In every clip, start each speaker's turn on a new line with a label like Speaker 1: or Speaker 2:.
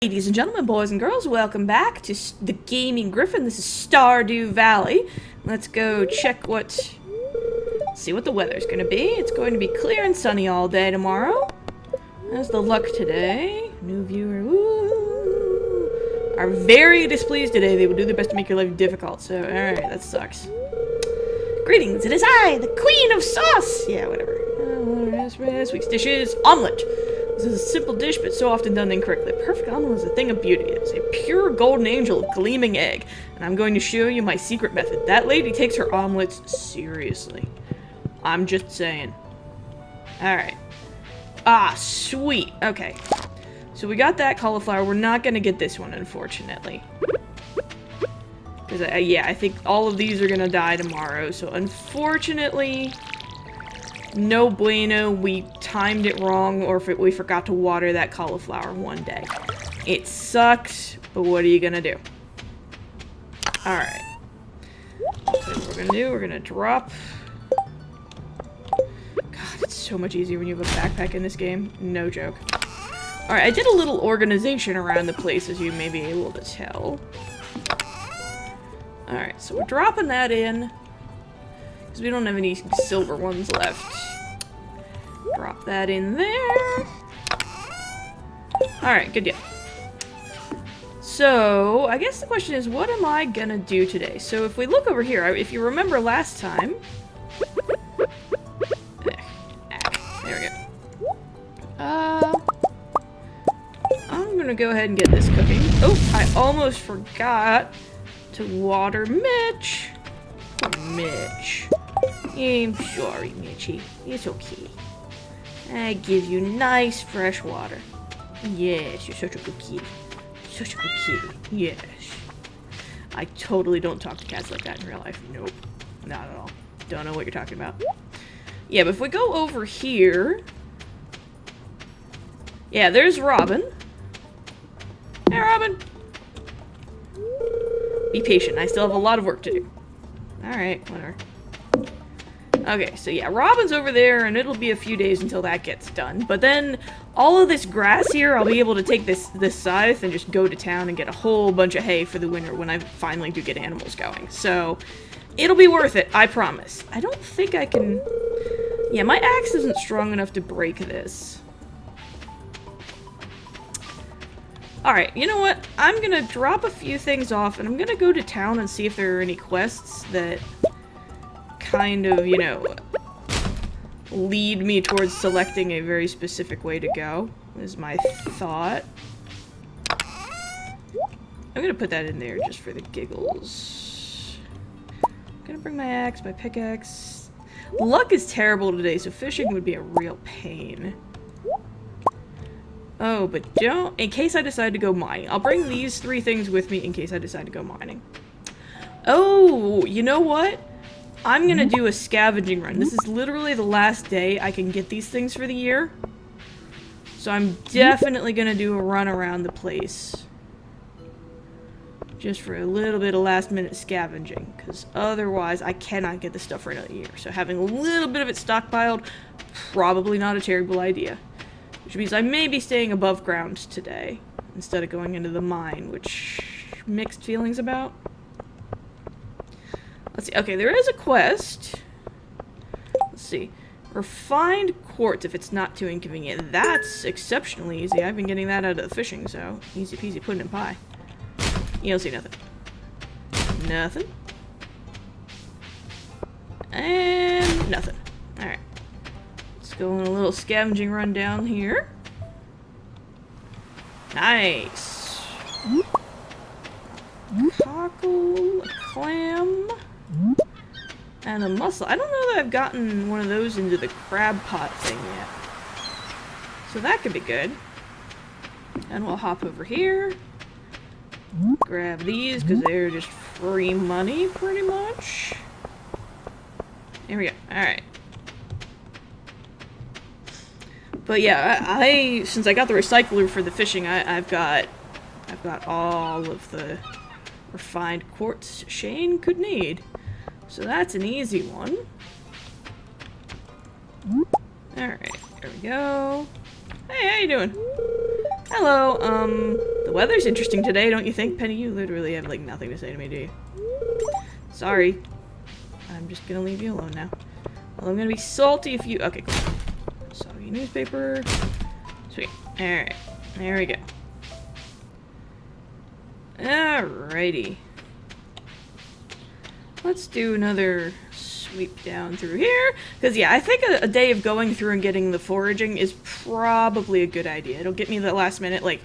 Speaker 1: Ladies and gentlemen, boys and girls, welcome back to the Gaming Gryphon. This is Stardew Valley. Let's go check see what the weather's gonna be. It's going to be clear and sunny all day tomorrow. How's the luck today? New viewer, are very displeased today. They will do their best to make your life difficult, so alright, that sucks. Greetings, it is I, the Queen of Sauce! Yeah, whatever. This week's dish is omelet. This is a simple dish, but so often done incorrectly. A perfect omelet is a thing of beauty. It is a pure golden angel of gleaming egg. And I'm going to show you my secret method. That lady takes her omelets seriously. I'm just saying. Alright. Ah, sweet. Okay. So we got that cauliflower. We're not going to get this one, unfortunately. Because, yeah, I think all of these are going to die tomorrow. So, unfortunately, no bueno. We timed it wrong, or if we forgot to water that cauliflower one day. It sucks, but what are you going to do? Alright. So what we're going to do, we're going to drop... God, it's so much easier when you have a backpack in this game. No joke. Alright, I did a little organization around the place, as you may be able to tell. Alright, so we're dropping that in. Because we don't have any silver ones left. Drop that in there. Alright, good deal. So, I guess the question is, what am I gonna do today? So if we look over here, if you remember last time... There we go. I'm gonna go ahead and get this cooking. Oh, I almost forgot to water Mitch. Mitch. I'm sorry, Mitchie. It's okay. I give you nice fresh water. Yes, you're such a good kitty. Such a good kitty. Yes. I totally don't talk to cats like that in real life. Nope. Not at all. Don't know what you're talking about. Yeah, but if we go over here... Yeah, there's Robin. Hey, Robin. Be patient. I still have a lot of work to do. Alright, whatever. Okay, so yeah, Robin's over there, and it'll be a few days until that gets done. But then, all of this grass here, I'll be able to take this scythe and just go to town and get a whole bunch of hay for the winter when I finally do get animals going. So, it'll be worth it, I promise. I don't think I can... Yeah, my axe isn't strong enough to break this. Alright, you know what? I'm gonna drop a few things off, and I'm gonna go to town and see if there are any quests that kind of, you know, lead me towards selecting a very specific way to go, is my thought. I'm gonna put that in there just for the giggles. I'm gonna bring my axe, my pickaxe. Luck is terrible today, so fishing would be a real pain. Oh, but don't... In case I decide to go mining. I'll bring these 3 things with me in case I decide to go mining. Oh, you know what? I'm gonna do a scavenging run. This is literally the last day I can get these things for the year. So I'm definitely gonna do a run around the place. Just for a little bit of last minute scavenging. Because otherwise I cannot get the stuff for another year. So having a little bit of it stockpiled, probably not a terrible idea. Which means I may be staying above ground today, instead of going into the mine, which... mixed feelings about. Let's see. Okay, there is a quest. Let's see. Refined quartz, if it's not too inconvenient. That's exceptionally easy. I've been getting that out of the fishing, so easy peasy pudding in pie. You don't see nothing. Nothing. And nothing. Alright. Go on a little scavenging run down here. Nice. Cockle, a clam, and a mussel. I don't know that I've gotten one of those into the crab pot thing yet. So that could be good. And we'll hop over here. Grab these, because they're just free money, pretty much. There we go. Alright. But yeah, since I got the recycler for the fishing, I've got all of the refined quartz Shane could need. So that's an easy one. Alright, there we go. Hey, how you doing? Hello, the weather's interesting today, don't you think, Penny? You literally have, like, nothing to say to me, do you? Sorry. I'm just gonna leave you alone now. Well, I'm gonna be salty if you... Okay, cool. Soggy newspaper. Sweet. Alright. There we go. Alrighty. Let's do another sweep down through here. Because, yeah, I think a day of going through and getting the foraging is probably a good idea. It'll get me the last minute, like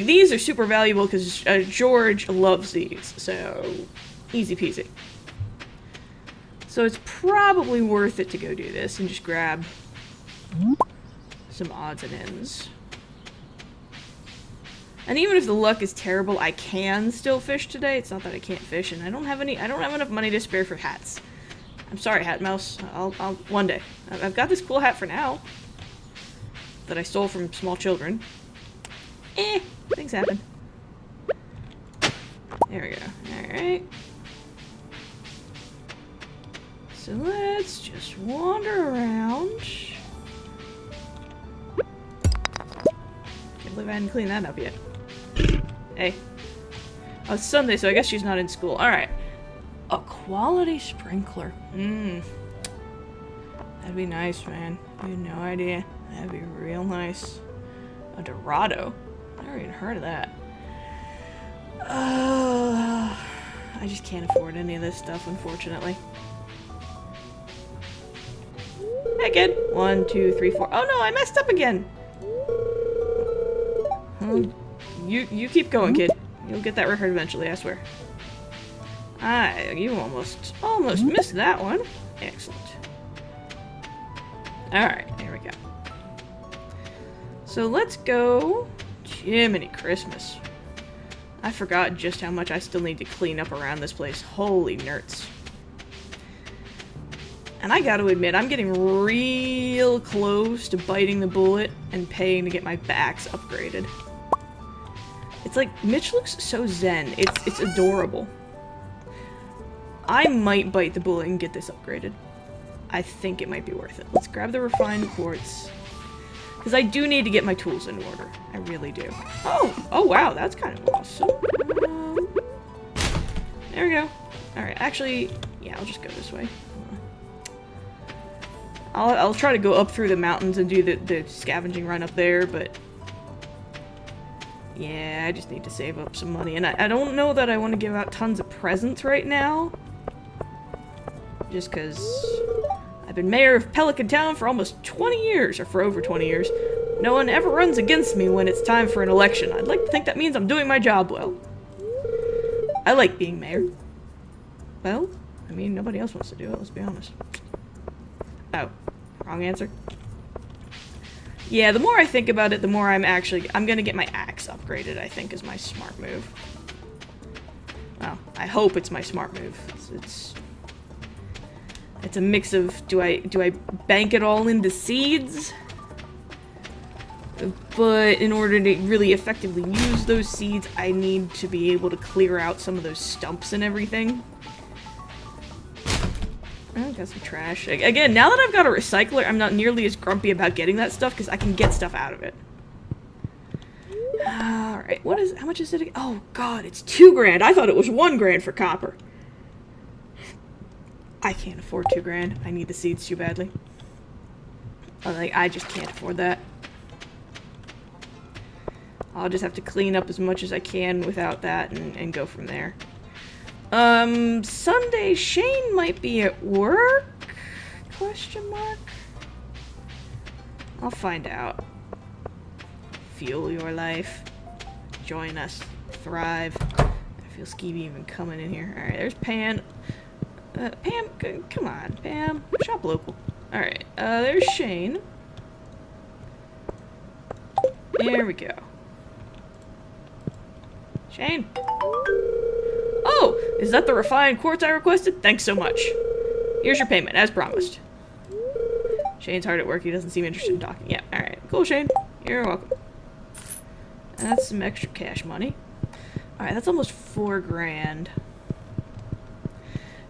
Speaker 1: these are super valuable because George loves these. So, easy peasy. So it's probably worth it to go do this and just grab some odds and ends. And even if the luck is terrible, I can still fish today. It's not that I can't fish, and I don't have enough money to spare for hats. I'm sorry, Hat Mouse. I'll one day. I've got this cool hat for now that I stole from small children. Things happen. There we go. Alright. So let's just wander around. Can't believe I hadn't cleaned that up yet. Hey. Oh, it's Sunday, so I guess she's not in school. Alright. A quality sprinkler. That'd be nice, man. You have no idea. That'd be real nice. A Dorado. I never even heard of that. I just can't afford any of this stuff, unfortunately. Hey, kid. 1, 2, 3, 4. Oh no, I messed up again. You keep going, kid. You'll get that record eventually, I swear. You almost missed that one. Excellent. Alright, there we go. So let's go... Jiminy Christmas. I forgot just how much I still need to clean up around this place. Holy nerds. And I gotta admit, I'm getting real close to biting the bullet and paying to get my backs upgraded. It's like, Mitch looks so zen. It's adorable. I might bite the bullet and get this upgraded. I think it might be worth it. Let's grab the refined quartz. Because I do need to get my tools in order. I really do. Oh wow, that's kind of awesome. There we go. Alright, actually, yeah, I'll just go this way. I'll try to go up through the mountains and do the scavenging run up there, but... Yeah, I just need to save up some money. And I don't know that I want to give out tons of presents right now. Just because I've been mayor of Pelican Town for almost 20 years, or for over 20 years. No one ever runs against me when it's time for an election. I'd like to think that means I'm doing my job well. I like being mayor. Well, I mean, nobody else wants to do it, let's be honest. Oh, wrong answer. Yeah, the more I think about it, the more I'm gonna get my axe upgraded, I think, is my smart move. Well, I hope it's my smart move. It's a mix of, do I bank it all into seeds? But in order to really effectively use those seeds, I need to be able to clear out some of those stumps and everything. Oh, got some trash. Again, now that I've got a recycler, I'm not nearly as grumpy about getting that stuff because I can get stuff out of it. Alright, how much is it? Oh god, it's 2 grand. I thought it was 1 grand for copper. I can't afford 2 grand. I need the seeds too badly. I just can't afford that. I'll just have to clean up as much as I can without that and go from there. Sunday, Shane might be at work? Question mark? I'll find out. Fuel your life. Join us. Thrive. I feel skeevy even coming in here. Alright, there's Pam. Pam, come on, Pam. Shop local. Alright, there's Shane. There we go. Shane. Oh, is that the refined quartz I requested? Thanks so much. Here's your payment, as promised. Shane's hard at work. He doesn't seem interested in talking. Yeah, alright. Cool, Shane. You're welcome. That's some extra cash money. Alright, that's almost 4 grand.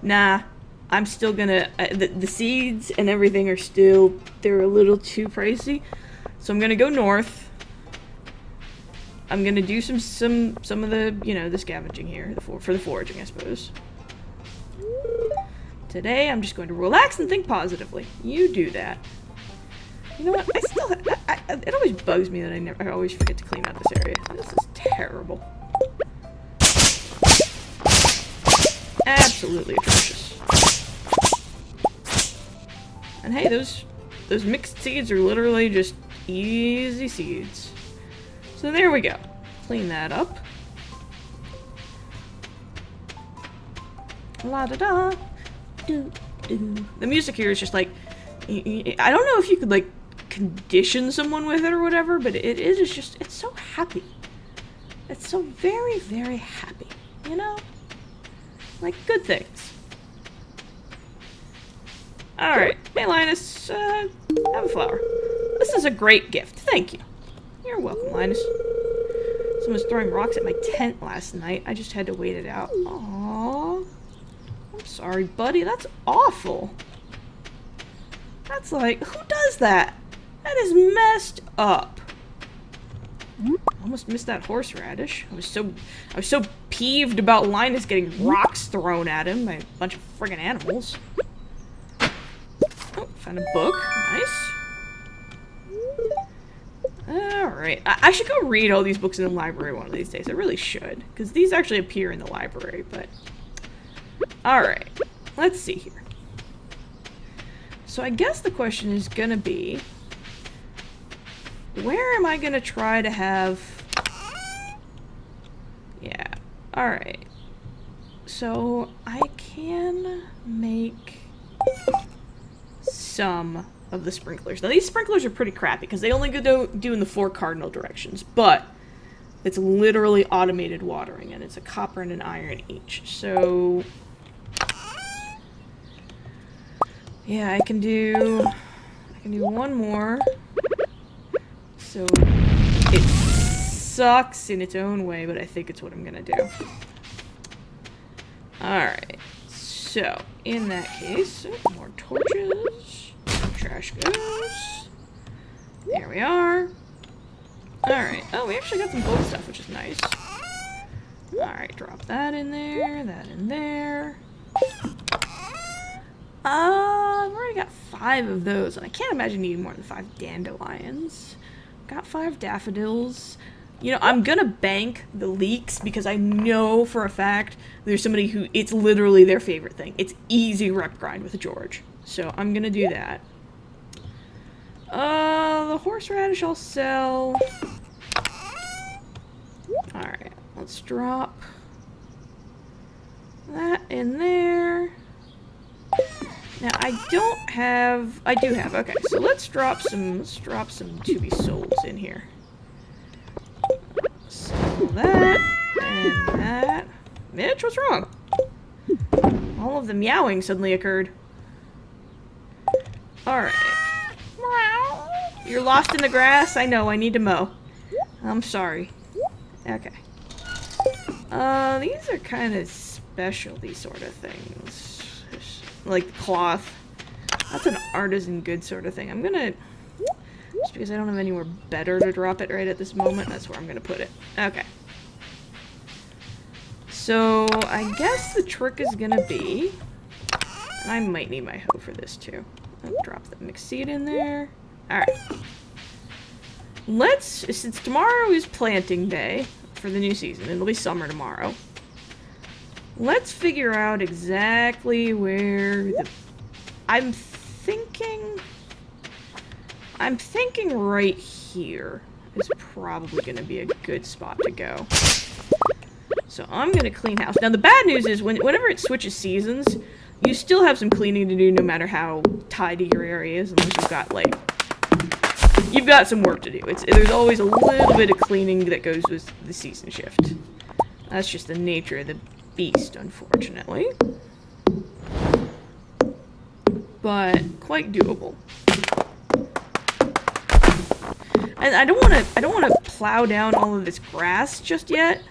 Speaker 1: Nah, I'm still gonna... the seeds and everything are still... They're a little too pricey. So I'm gonna go north. I'm gonna do some of the, you know, the scavenging here for the foraging, I suppose. Today, I'm just going to relax and think positively. You do that. You know what? I still, it always bugs me that I always forget to clean out this area. This is terrible. Absolutely atrocious. And hey, those mixed seeds are literally just easy seeds. So there we go. Clean that up. La da da. Do do. The music here is just like, I don't know if you could like condition someone with it or whatever, but it is just, it's so happy. It's so very, very happy, you know? Like, good things. Alright. Hey, Linus. Have a flower. This is a great gift. Thank you. You're welcome, Linus. Someone was throwing rocks at my tent last night. I just had to wait it out. Aww. I'm sorry, buddy. That's awful. That's like, who does that? That is messed up. Almost missed that horseradish. I was so peeved about Linus getting rocks thrown at him by a bunch of friggin' animals. Oh, found a book. Nice. Alright. I should go read all these books in the library one of these days. I really should. Because these actually appear in the library, but... Alright. Let's see here. So I guess the question is gonna be... Where am I gonna try to have... Yeah. Alright. So, I can make some of the sprinklers. Now, these sprinklers are pretty crappy, because they only go do in the 4 cardinal directions, but it's literally automated watering, and it's a copper and an iron each. So... Yeah, I can do one more. So, it sucks in its own way, but I think it's what I'm gonna do. Alright, so, in that case, more torches, trash goes, there we are. Alright, oh, we actually got some gold stuff, which is nice. Alright, drop that in there, that in there. I've already got 5 of those, and I can't imagine needing more than 5 dandelions. Got 5 daffodils. You know, I'm gonna bank the leeks because I know for a fact there's somebody who, it's literally their favorite thing. It's easy rep grind with George. So I'm gonna do that. The horseradish I'll sell. Alright, let's drop that in there. Now I do have, okay, so let's drop some to be solds in here. Sell that, and that. Mitch, what's wrong? All of the meowing suddenly occurred. Alright. You're lost in the grass? I know, I need to mow. I'm sorry. Okay. These are kind of specialty sort of things. Like cloth. That's an artisan good sort of thing. I'm gonna... Just because I don't have anywhere better to drop it right at this moment, that's where I'm gonna put it. Okay. So, I guess the trick is gonna be... And I might need my hoe for this too. I'll drop the mixed seed in there. Alright. Since tomorrow is planting day for the new season, it'll be summer tomorrow. Let's figure out exactly where the... I'm thinking right here is probably going to be a good spot to go. So I'm going to clean house. Now the bad news is whenever it switches seasons, you still have some cleaning to do no matter how tidy your area is, unless you've got like... You've got some work to do. There's always a little bit of cleaning that goes with the season shift. That's just the nature of the beast, unfortunately. But quite doable. And I don't want to plow down all of this grass just yet,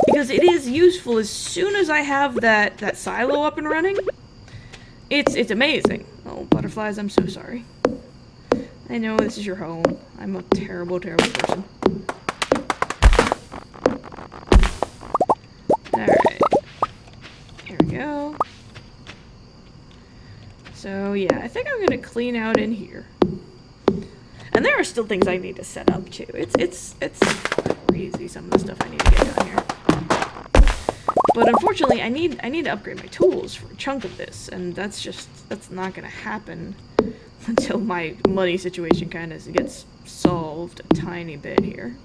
Speaker 1: because it is useful as soon as I have that silo up and running. It's amazing. Oh, butterflies, I'm so sorry. I know this is your home. I'm a terrible, terrible person. So, yeah, I think I'm gonna clean out in here. And there are still things I need to set up, too. It's crazy, some of the stuff I need to get done here. But unfortunately, I need to upgrade my tools for a chunk of this, and that's not gonna happen until my money situation kind of gets solved a tiny bit here.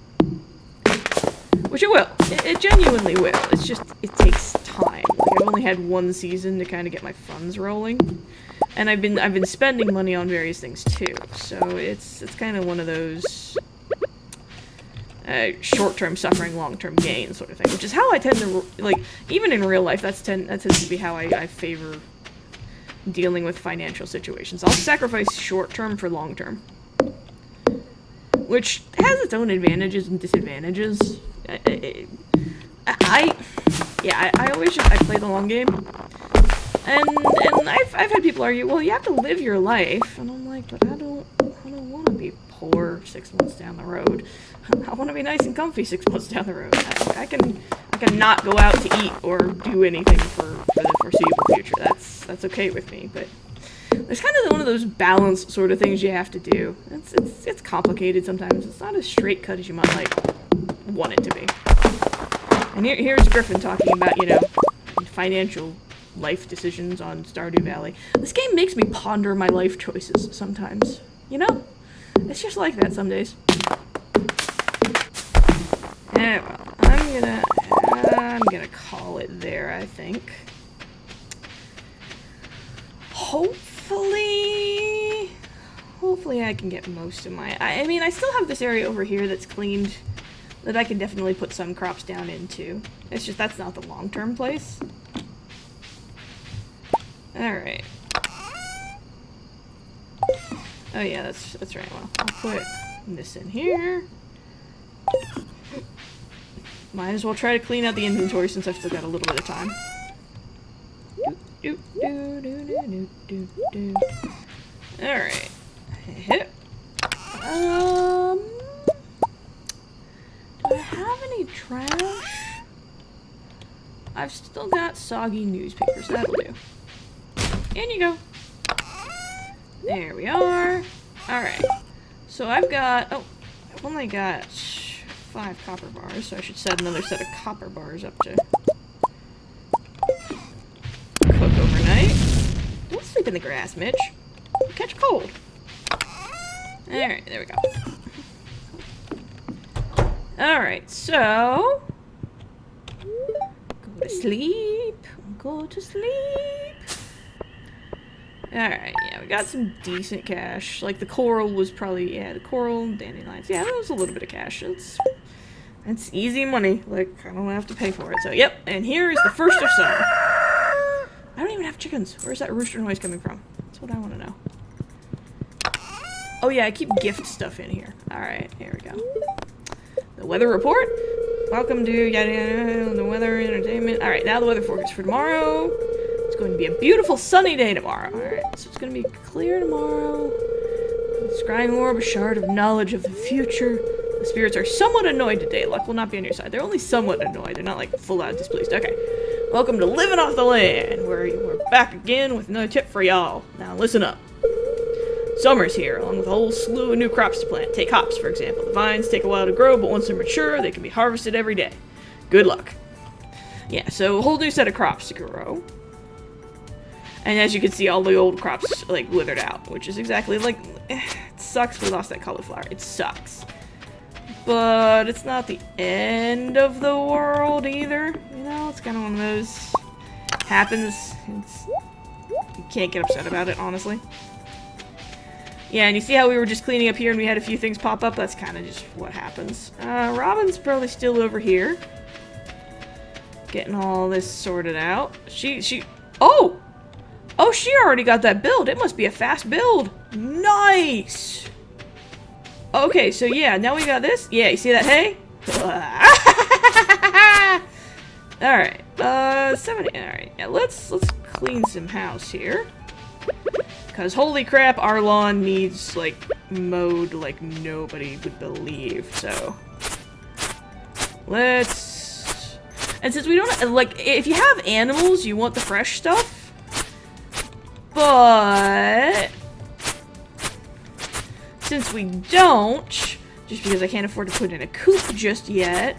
Speaker 1: Which it will. It genuinely will. It's just, it takes time. Like, I've only had one season to kind of get my funds rolling. And I've been spending money on various things too. So it's kind of one of those short-term suffering, long-term gain sort of thing. Which is how I tend to, like, even in real life, that tends to be how I favor dealing with financial situations. I'll sacrifice short-term for long-term. Which has its own advantages and disadvantages. I always just, I play the long game. And I've had people argue, well, you have to live your life. And I'm like, but I don't want to be poor 6 months down the road. I want to be nice and comfy 6 months down the road. I can not go out to eat or do anything for the foreseeable future. That's okay with me, but there's kind of one of those balance sort of things you have to do. It's complicated sometimes. It's not as straight cut as you might like want it to be. And here's Gryphon talking about, you know, financial life decisions on Stardew Valley. This game makes me ponder my life choices sometimes. You know? It's just like that some days. Yeah, well, I'm gonna call it there, I think. Hopefully I can get most of my... I mean, I still have this area over here that's cleaned that I can definitely put some crops down into. It's just that's not the long-term place. Alright. Oh yeah, that's right. Well, I'll put this in here. Might as well try to clean out the inventory since I've still got a little bit of time. Alright. Do I have any trash? I've still got soggy newspapers. That'll do. In you go. There we are. Alright. So I've got... Oh, I've only got 5 copper bars, so I should set another set of copper bars up to cook overnight. Don't sleep in the grass, Mitch. You'll catch a cold. Alright, there we go. Alright, so... Go to sleep. Go to sleep. Alright, yeah, we got some decent cash. Like, the coral was probably... Yeah, the coral, dandelions. Yeah, that was a little bit of cash. That's easy money. Like, I don't have to pay for it. So, yep. And here is the first of summer. I don't even have chickens. Where's that rooster noise coming from? That's what I want to know. Oh, yeah, I keep gift stuff in here. Alright, here we go. The weather report. Welcome to the weather entertainment. Alright, now the weather forecast for tomorrow. It's going to be a beautiful sunny day tomorrow. Alright, so it's going to be clear tomorrow. Scrying orb, a shard of knowledge of the future. The spirits are somewhat annoyed today. Luck will not be on your side. They're only somewhat annoyed. They're not, like, full-out displeased. Okay. Welcome to Living Off the Land, where we're back again with another tip for y'all. Now, listen up. Summer's here, along with a whole slew of new crops to plant. Take hops, for example. The vines take a while to grow, but once they're mature, they can be harvested every day. Good luck. Yeah, so a whole new set of crops to grow. And as you can see, all the old crops, like, withered out, which is exactly, like, it sucks we lost that cauliflower. It sucks. But it's not the end of the world either. You know, it's kind of one of those... Happens. You can't get upset about it, honestly. Yeah, and you see how we were just cleaning up here and we had a few things pop up? That's kind of just what happens. Robin's probably still over here. Getting all this sorted out. Oh! Oh, she already got that build. It must be a fast build. Nice! Okay, so yeah, now we got this. Yeah, you see that hay? Alright, 70. Alright, yeah, let's clean some house here. Because holy crap, our lawn needs, like, mowed like nobody would believe, so. Let's... And since we don't, like, if you have animals, you want the fresh stuff. But since we don't, just because I can't afford to put in a coop just yet,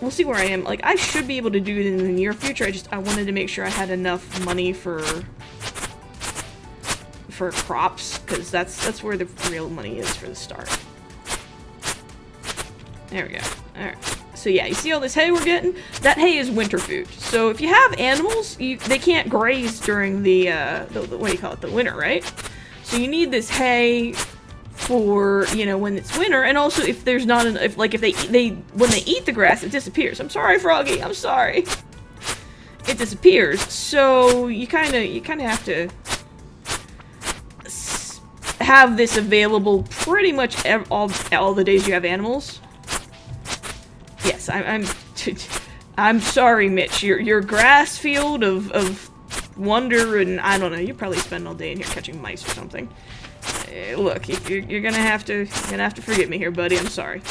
Speaker 1: we'll see where I am. Like, I should be able to do it in the near future. I wanted to make sure I had enough money for crops, because that's where the real money is for the start. There we go. Alright. So yeah, you see all this hay we're getting? That hay is winter food. So if you have animals, they can't graze during the what do you call it? The winter, right? So you need this hay for, you know, when it's winter, and also if there's not an, if they when they eat the grass, it disappears. I'm sorry, Froggy. I'm sorry. It disappears. So you kind of have to have this available pretty much all the days you have animals. Yes, I'm sorry, Mitch. Your grass field of wonder, and I don't know. You probably spend all day in here catching mice or something. Look, you're gonna have to forgive me here, buddy. I'm sorry.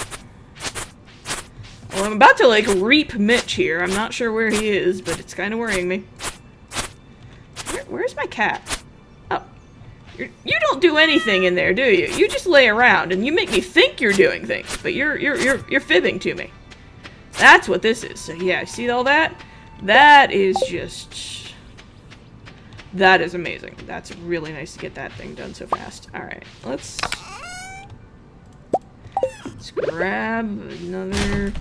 Speaker 1: Well, I'm about to like reap Mitch here. I'm not sure where he is, but it's kind of worrying me. Where's my cat? Oh, you don't do anything in there, do you? You just lay around and you make me think you're doing things, but you're fibbing to me. That's what this is. So yeah, see all that? That is just... That is amazing. That's really nice to get that thing done so fast. Alright, let's grab another...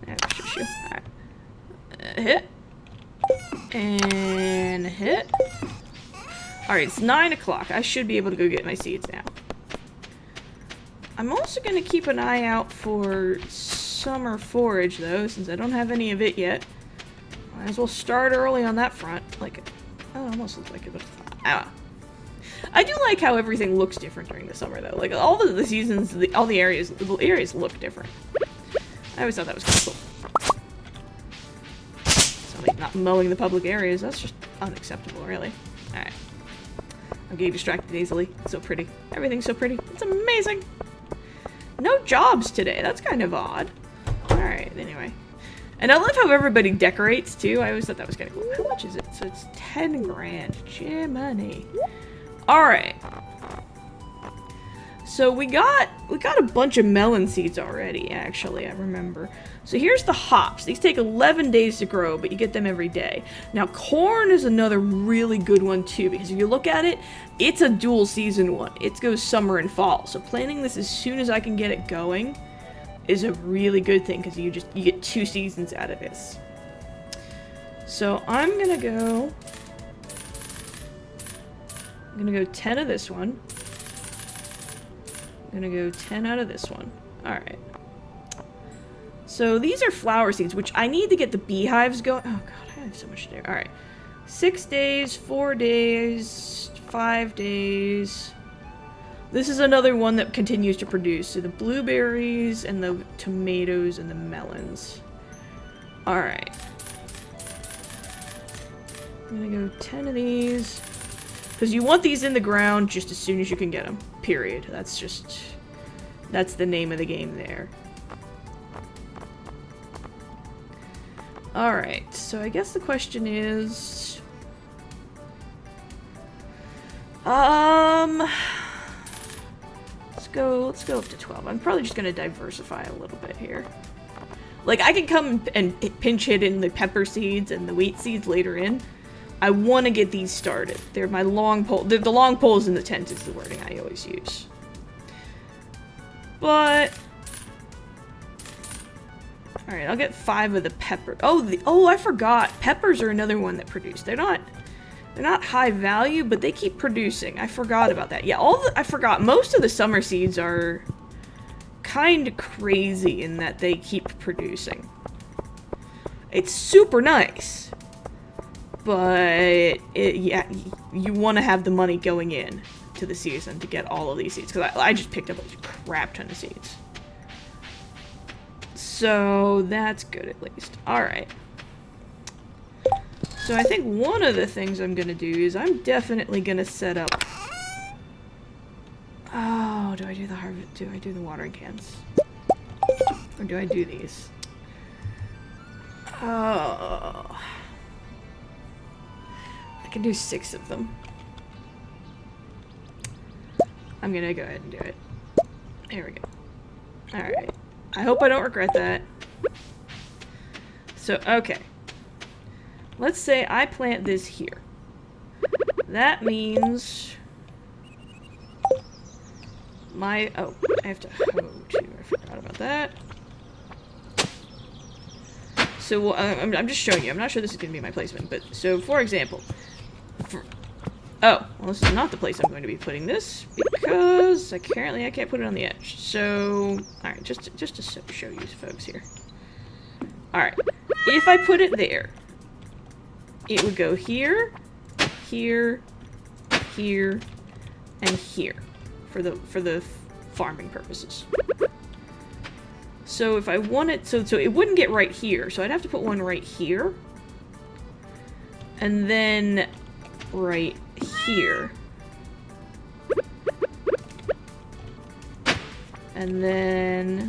Speaker 1: Alright. Hit. And hit. Alright, it's 9 o'clock. I should be able to go get my seeds now. I'm also going to keep an eye out for summer forage, though, since I don't have any of it yet. Might as well start early on that front. Like, oh, it almost looks like it, but I do like how everything looks different during the summer, though. Like, all the seasons, all the areas look different. I always thought that was kind of cool. So, like, not mowing the public areas, that's just unacceptable, really. Alright. I'm getting distracted easily. It's so pretty. Everything's so pretty. It's amazing! No jobs today. That's kind of odd. Alright, anyway. And I love how everybody decorates, too. I always thought that was kind of cool. How much is it? So it's 10 grand. Jiminy. Alright. So we got a bunch of melon seeds already, actually, I remember. So here's the hops. These take 11 days to grow, but you get them every day. Now, corn is another really good one, too, because if you look at it, it's a dual season one. It goes summer and fall. So planting this as soon as I can get it going is a really good thing, because you get 2 seasons out of this. So I'm gonna go 10 of this one. I'm gonna go 10 out of this one. Alright. So these are flower seeds, which I need to get the beehives going. Oh god, I have so much to do. Alright. 6 days, 4 days, 5 days. This is another one that continues to produce. So the blueberries and the tomatoes and the melons. Alright. I'm gonna go 10 of these. Because you want these in the ground just as soon as you can get them. Period. That's the name of the game there. Alright, so I guess the question is... Let's go up to 12. I'm probably just gonna diversify a little bit here. Like, I can come and pinch hit in the pepper seeds and the wheat seeds later in. I want to get these started. They're my long pole. The long poles in the tent is the wording I always use. But... Alright, I'll get 5 of the pepper. Oh, I forgot. Peppers are another one that produce. They're not high value, but they keep producing. I forgot about that. Yeah, I forgot. Most of the summer seeds are kind of crazy in that they keep producing. It's super nice. But, yeah, you want to have the money going in to the season to get all of these seeds. Because I just picked up a crap ton of seeds. So, that's good at least. Alright. So, I think one of the things I'm going to do is I'm definitely going to set up... Oh, do I do the watering cans? Or do I do these? Oh... I can do 6 of them. I'm gonna go ahead and do it. There we go. Alright. I hope I don't regret that. So, okay. Let's say I plant this here. That means... Oh, I have to hoe too. I forgot about that. So, I'm just showing you. I'm not sure this is going to be my placement, but... So, for example... Oh, well, this is not the place I'm going to be putting this, because apparently I can't put it on the edge. So, alright, just to show you folks here. Alright, if I put it there, it would go here, here, here, and here for the farming purposes. So if I wanted, so it wouldn't get right here, so I'd have to put one right here, and then right here, and then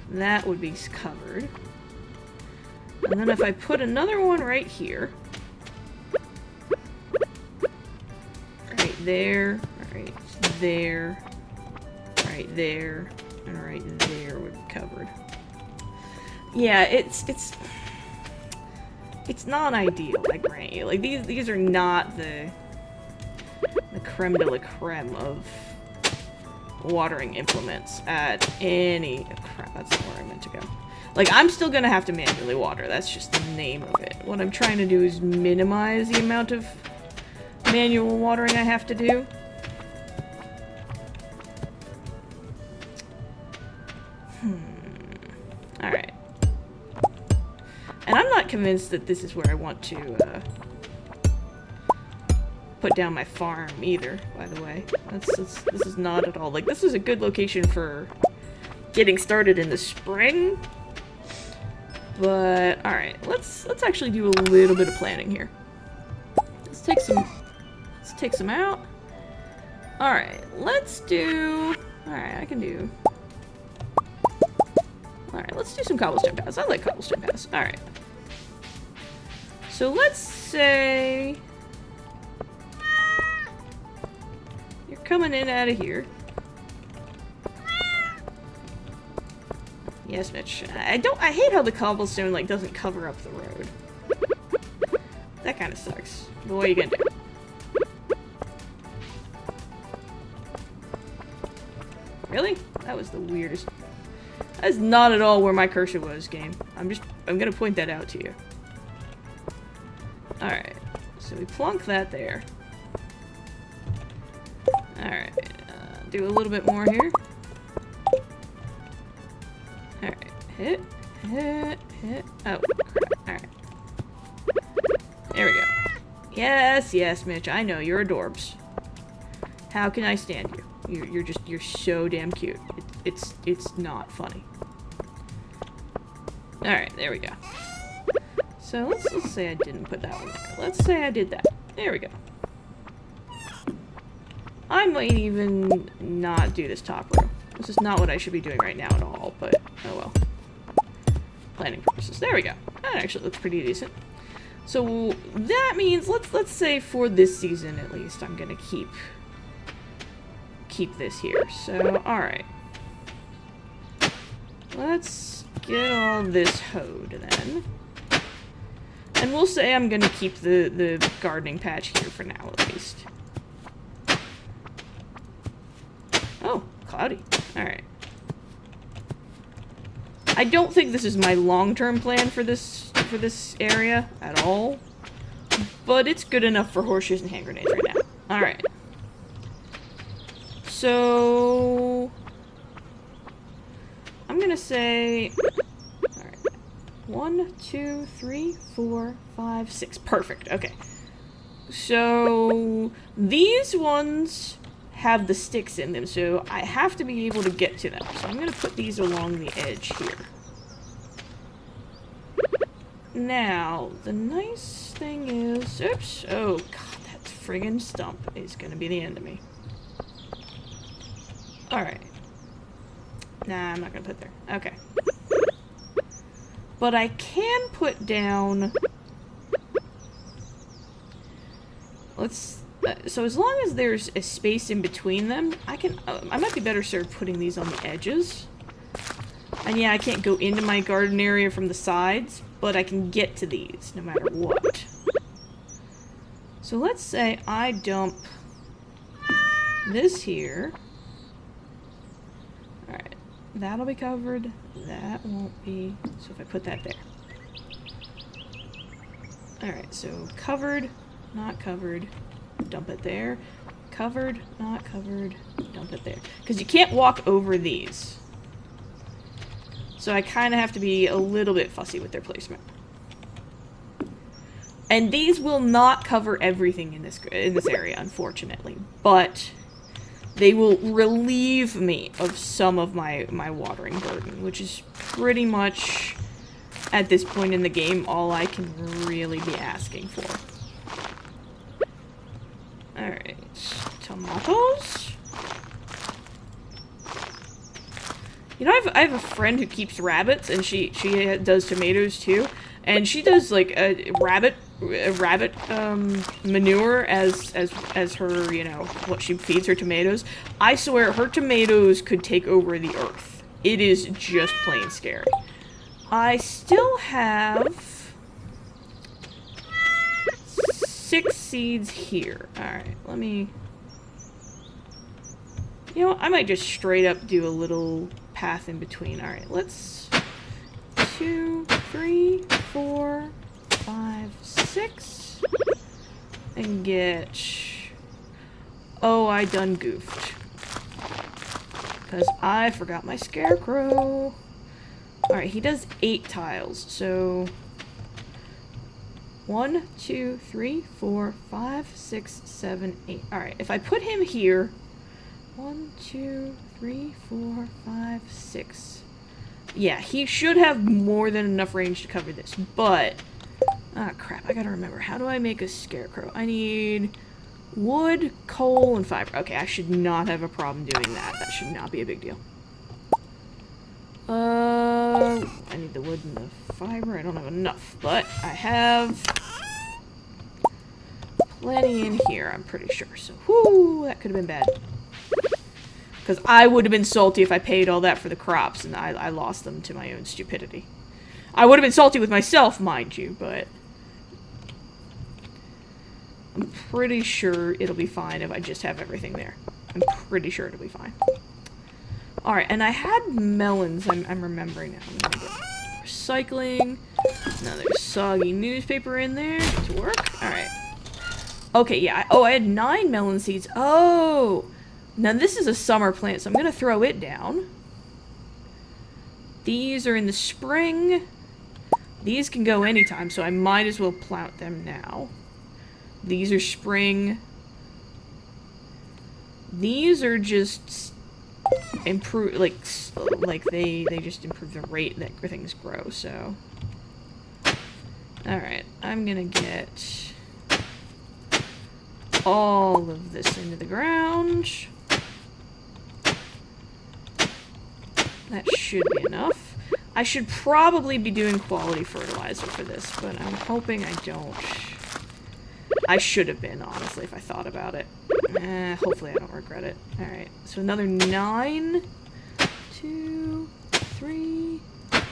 Speaker 1: that would be covered. And then if I put another one right here, right there, right there, right there, and right there would be covered. Yeah, it's not ideal, I grant you. Like, these are not the creme de la creme of watering implements at any... Oh, crap, that's not where I meant to go. Like, I'm still gonna have to manually water. That's just the name of it. What I'm trying to do is minimize the amount of manual watering I have to do. Alright. And I'm not convinced that this is where I want to put down my farm either, by the way. This is not at all... Like, this is a good location for getting started in the spring. But, alright, let's actually do a little bit of planning here. Let's take some out. Alright, let's do... Alright, I can do... Alright, let's do some cobblestone paths. I like cobblestone paths. Alright. So let's say... You're coming in out of here. Yes, Mitch. I hate how the cobblestone, like, doesn't cover up the road. That kind of sucks. But what are you gonna do? Really? That was the weirdest... That is not at all where my cursor was, game. I'm gonna point that out to you. Alright. So we plunk that there. Alright. Do a little bit more here. Alright. Hit. Oh, crap. Alright. There we go. Yes, Mitch. I know. You're adorbs. How can I stand you? You're so damn cute. It's not funny. Alright, there we go. So let's say I didn't put that one there. Let's say I did that. There we go. I might even not do this top row. This is not what I should be doing right now at all, but oh well. Planning purposes. There we go. That actually looks pretty decent. So that means let's say for this season at least, I'm gonna keep this here. So alright. Let's get all this hoed then. And we'll say I'm gonna keep the gardening patch here for now at least. Oh, cloudy. Alright. I don't think this is my long-term plan for this area at all. But it's good enough for horseshoes and hand grenades right now. Alright. So I'm gonna say, alright, 1, 2, 3, 4, 5, 6. Perfect. Okay. So these ones have the sticks in them, so I have to be able to get to them. So I'm gonna put these along the edge here. Now, the nice thing is, oops, oh god, that friggin' stump is gonna be the end of me. Alright. Nah, I'm not gonna put there. Okay. But I can put down let's... so as long as there's a space in between them, I might be better served putting these on the edges. And yeah, I can't go into my garden area from the sides, but I can get to these no matter what. So let's say I dump this here. Alright, that'll be covered. That won't be. So if I put that there. Alright, so covered, not covered, dump it there. Covered, not covered, dump it there. Because you can't walk over these. So I kind of have to be a little bit fussy with their placement. And these will not cover everything in this area, unfortunately. But they will relieve me of some of my watering burden, which is pretty much, at this point in the game, all I can really be asking for. Alright, tomatoes. You know, I have a friend who keeps rabbits, and she does tomatoes too, and she does like a rabbit manure as her, you know, what she feeds her tomatoes. I swear her tomatoes could take over the earth. It is just plain scary. I still have 6 seeds here. Alright, let me... You know, I might just straight up do a little path in between. Alright, let's... 2, 3, 4, 5, 6... And get... Oh, I done goofed. Because I forgot my scarecrow. Alright, he does 8 tiles, so... 1, 2, 3, 4, 5, 6, 7, 8. Alright, if I put him here... 1, 2, 3, 4, 5, 6. Yeah, he should have more than enough range to cover this, but... Ah, crap, I gotta remember. How do I make a scarecrow? I need wood, coal, and fiber. Okay, I should not have a problem doing that. That should not be a big deal. I need the wood and the fiber. I don't have enough, but I have plenty in here, I'm pretty sure. So, whoo, that could have been bad. Because I would have been salty if I paid all that for the crops and I lost them to my own stupidity. I would have been salty with myself, mind you, but I'm pretty sure it'll be fine if I just have everything there. I'm pretty sure it'll be fine. Alright, and I had melons, I'm remembering now. I'm gonna get recycling. Now there's soggy newspaper in there. Get to work. Alright. Okay, yeah. I had 9 melon seeds. Oh! Now this is a summer plant, so I'm gonna throw it down. These are in the spring. These can go anytime, so I might as well plant them now. These are spring. These are just improve, like they just improve the rate that things grow, so. Alright, I'm gonna get all of this into the ground. That should be enough. I should probably be doing quality fertilizer for this, but I'm hoping I don't. I should have been, honestly, if I thought about it. Hopefully I don't regret it. Alright, so another 9. 2, 3,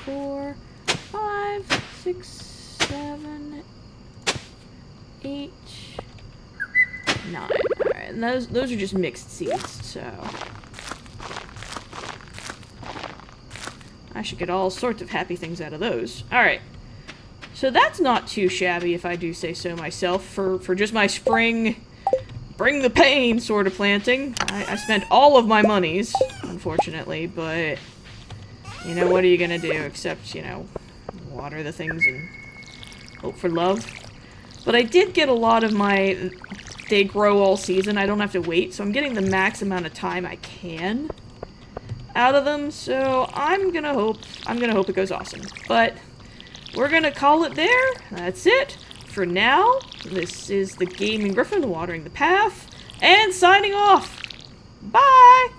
Speaker 1: 4, 5, 6, 7, 8, 9. Alright, and those are just mixed seeds, so I should get all sorts of happy things out of those. Alright. So that's not too shabby, if I do say so myself, for just my spring, bring the pain sort of planting. I spent all of my monies, unfortunately, but, you know, what are you gonna do except, you know, water the things and hope for love. But I did get a lot of my, they grow all season, I don't have to wait, so I'm getting the max amount of time I can out of them, so I'm gonna hope it goes awesome. But we're gonna call it there. That's it for now. This is the Gaming Gryphon watering the path and signing off. Bye!